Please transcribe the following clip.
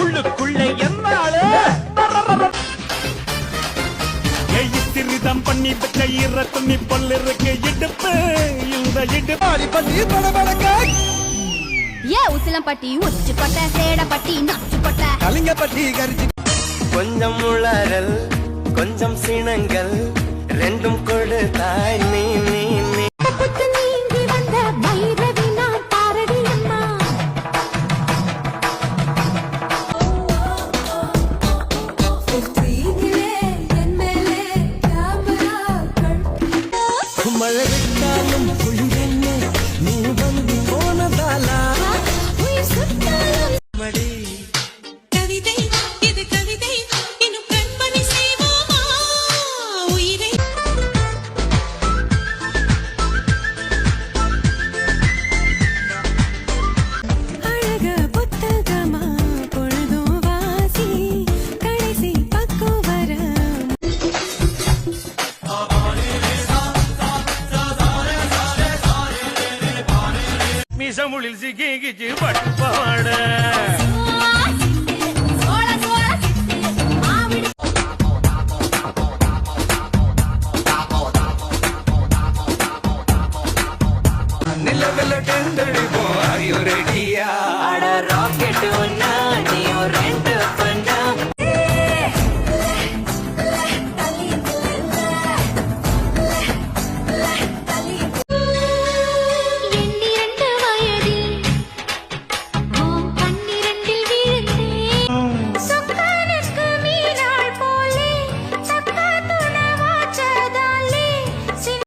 உள்ளுக்குள்ள என்னால எழுத்திரிதம் பண்ணி கையிற துணி பல்லிருக்கு இடுப்பு இந்த இடுப்பாடி பண்ணி படபடக்க ஏ உசிலம்பட்டி உச்சுப்பட்ட சேடப்பட்டி நச்சுப்பட்ட கலிங்கப்பட்டி கரிச்சி கொஞ்சம் உளறல் கொஞ்சம் சினங்கள் ரெண்டும் கொடுத்தாய் நீ நீ நீ நீங்கி வந்த பைரவி நான் பாரடி அம்மா மழை விட்டாலும் குளிரென்ன நீ வந்து போனதாலா மடி கவிதை இது கவிதை இன்னும் கண்பணி செய்வோமா உயிரை அழக புத்தகமா பொழுதும் வாசி கடைசி பக்கம் வர மிசமுளில் சிக்கிச்சு பட்டு பாட